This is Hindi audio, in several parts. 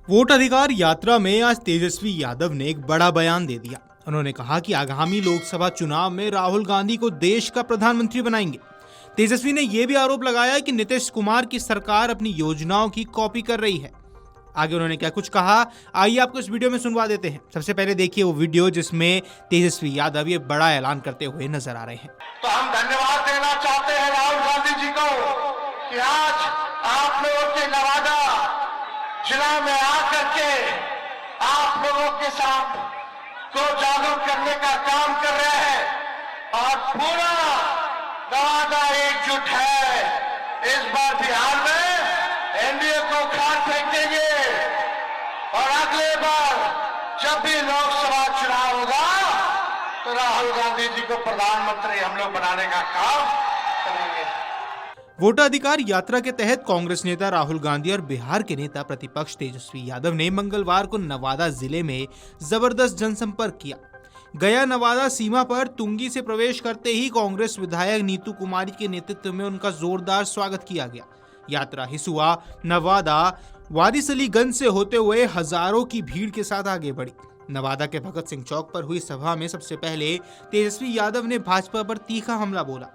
वोट अधिकार यात्रा में आज तेजस्वी यादव ने एक बड़ा बयान दे दिया। उन्होंने कहा कि आगामी लोकसभा चुनाव में राहुल गांधी को देश का प्रधानमंत्री बनाएंगे। तेजस्वी ने यह भी आरोप लगाया कि नीतीश कुमार की सरकार अपनी योजनाओं की कॉपी कर रही है। आगे उन्होंने क्या कुछ कहा, आइए आपको इस वीडियो में सुनवा देते हैं। सबसे पहले देखिए वो वीडियो जिसमें तेजस्वी यादव ये बड़ा ऐलान करते हुए नजर आ रहे हैं। तो हम धन्यवाद देना चाहते हैं राहुल गांधी जी को कि आज आप लोगों के नवादा जिला में आकर के आप लोगों के साथ को जागरूक करने का काम कर रहे हैं और पूरा नवादा एकजुट है। इस बार बिहार में एनडीए को उखाड़ फेंकेंगे और अगले बार जब भी लोकसभा चुनाव होगा तो राहुल गांधी जी को प्रधानमंत्री हम लोग बनाने का काम करेंगे। वोटाधिकार यात्रा के तहत कांग्रेस नेता राहुल गांधी और बिहार के नेता प्रतिपक्ष तेजस्वी यादव ने मंगलवार को नवादा जिले में जबरदस्त जनसंपर्क किया। गया नवादा सीमा पर तुंगी से प्रवेश करते ही कांग्रेस विधायक नीतू कुमारी के नेतृत्व में उनका जोरदार स्वागत किया गया। यात्रा हिसुआ, नवादा, वारिसलीगंज से होते हुए हजारों की भीड़ के साथ आगे बढ़ी। नवादा के भगत सिंह चौक पर हुई सभा में सबसे पहले तेजस्वी यादव ने भाजपा पर तीखा हमला बोला।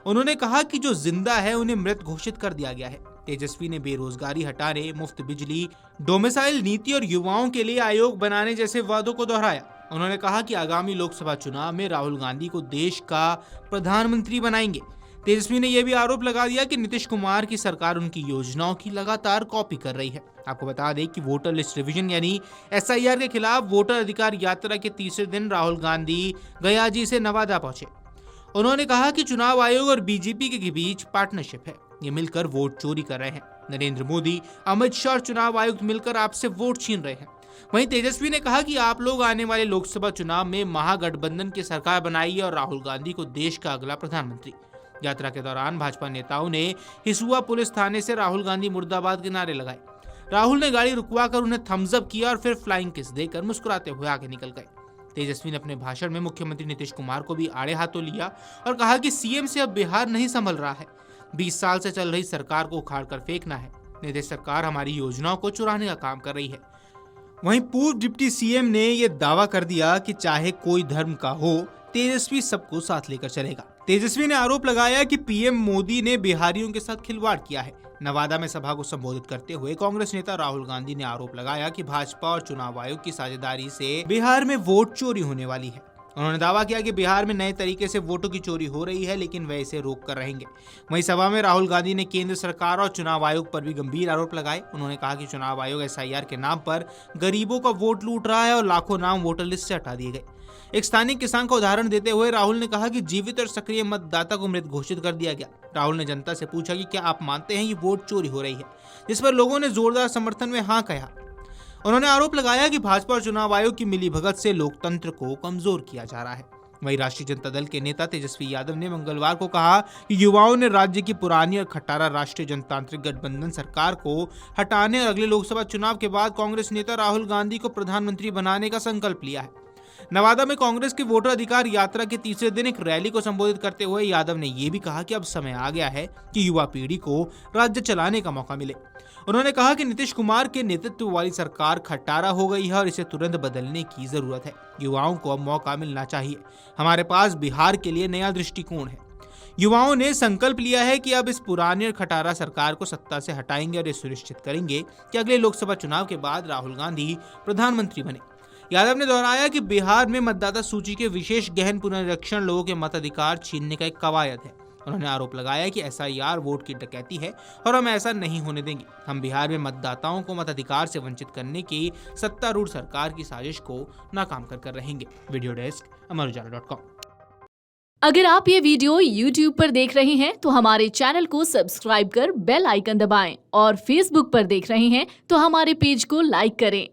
उन्होंने कहा कि जो जिंदा है उन्हें मृत घोषित कर दिया गया है। तेजस्वी ने बेरोजगारी हटाने, मुफ्त बिजली, डोमिसाइल नीति और युवाओं के लिए आयोग बनाने जैसे वादों को दोहराया। उन्होंने कहा कि आगामी लोकसभा चुनाव में राहुल गांधी को देश का प्रधानमंत्री बनाएंगे। तेजस्वी ने यह भी आरोप लगा दिया कि नीतीश कुमार की सरकार उनकी योजनाओं की लगातार कॉपी कर रही है। आपको बता दें कि वोटर लिस्ट रिवीजन यानी एसआईआर के खिलाफ वोटर अधिकार यात्रा के तीसरे दिन राहुल गांधी गयाजी से नवादा पहुंचे। उन्होंने कहा कि चुनाव आयोग और बीजेपी के बीच पार्टनरशिप है, ये मिलकर वोट चोरी कर रहे हैं। नरेंद्र मोदी, अमित शाह और चुनाव आयुक्त मिलकर आपसे वोट छीन रहे हैं। वहीं तेजस्वी ने कहा कि आप लोग आने वाले लोकसभा चुनाव में महागठबंधन की सरकार बनाइए और राहुल गांधी को देश का अगला प्रधानमंत्री। यात्रा के दौरान भाजपा नेताओं ने हिसुआ पुलिस थाने से राहुल गांधी मुर्दाबाद के नारे लगाए। राहुल ने गाड़ी रुकवाकर उन्हें थम्स अप किया और फिर फ्लाइंग किस देकर मुस्कुराते हुए आगे निकल गए। तेजस्वी ने अपने भाषण में मुख्यमंत्री नीतीश कुमार को भी आड़े हाथों लिया और कहा कि सीएम से अब बिहार नहीं संभल रहा है। 20 साल से चल रही सरकार को उखाड़ कर फेंकना है। नीतीश सरकार हमारी योजनाओं को चुराने का काम कर रही है। वहीं पूर्व डिप्टी सीएम ने यह दावा कर दिया कि चाहे कोई धर्म का हो, तेजस्वी सबको साथ लेकर चलेगा। तेजस्वी ने आरोप लगाया कि पीएम मोदी ने बिहारियों के साथ खिलवाड़ किया है। नवादा में सभा को संबोधित करते हुए कांग्रेस नेता राहुल गांधी ने आरोप लगाया कि भाजपा और चुनाव आयोग की साझेदारी से बिहार में वोट चोरी होने वाली है। उन्होंने दावा किया कि बिहार में नए तरीके से वोटों की चोरी हो रही है, लेकिन वह इसे रोक कर रहेंगे। वहीं सभा में राहुल गांधी ने केंद्र सरकार और चुनाव आयोग पर भी गंभीर आरोप लगाए। उन्होंने कहा कि चुनाव आयोग एसआईआर के नाम पर गरीबों का वोट लूट रहा है और लाखों नाम वोटर लिस्ट से हटा दिए गए। एक स्थानीय किसान का उदाहरण देते हुए राहुल ने कहा कि जीवित और सक्रिय मतदाता को मृत घोषित कर दिया गया। राहुल ने जनता से पूछा कि क्या आप मानते हैं ये वोट चोरी हो रही है, जिस पर लोगों ने जोरदार समर्थन में हाँ कहा। उन्होंने आरोप लगाया कि भाजपा और चुनाव आयोग की मिलीभगत से लोकतंत्र को कमजोर किया जा रहा है। वहीं राष्ट्रीय जनता दल के नेता तेजस्वी यादव ने मंगलवार को कहा कि युवाओं ने राज्य की पुरानी और खटारा राष्ट्रीय जनतांत्रिक गठबंधन सरकार को हटाने और अगले लोकसभा चुनाव के बाद कांग्रेस नेता राहुल गांधी को प्रधानमंत्री बनाने का संकल्प लिया है। नवादा में कांग्रेस की वोटर अधिकार यात्रा के तीसरे दिन एक रैली को संबोधित करते हुए यादव ने यह भी कहा कि अब समय आ गया है कि युवा पीढ़ी को राज्य चलाने का मौका मिले। उन्होंने कहा कि नीतीश कुमार के नेतृत्व वाली सरकार खटारा हो गई है और इसे तुरंत बदलने की जरूरत है। युवाओं को अब मौका मिलना चाहिए। हमारे पास बिहार के लिए नया दृष्टिकोण है। युवाओं ने संकल्प लिया है कि अब इस पुरानी और खटारा सरकार को सत्ता से हटाएंगे और ये सुनिश्चित करेंगे कि अगले लोकसभा चुनाव के बाद राहुल गांधी प्रधानमंत्री बने। यादव ने दोहराया कि बिहार में मतदाता सूची के विशेष गहन पुनरीक्षण लोगों के मताधिकार छीनने का एक कवायद है। उन्होंने आरोप लगाया कि एसआईआर वोट की डकैती है और हम ऐसा नहीं होने देंगे। हम बिहार में मतदाताओं को मताधिकार से वंचित करने की सत्तारूढ़ सरकार की साजिश को नाकाम कर रहेंगे। Video desk amarujala.com। अगर आप ये वीडियो YouTube पर देख रहे हैं तो हमारे चैनल को सब्सक्राइब कर बेल आइकन दबाएं और Facebook पर देख रहे हैं तो हमारे पेज को लाइक करें।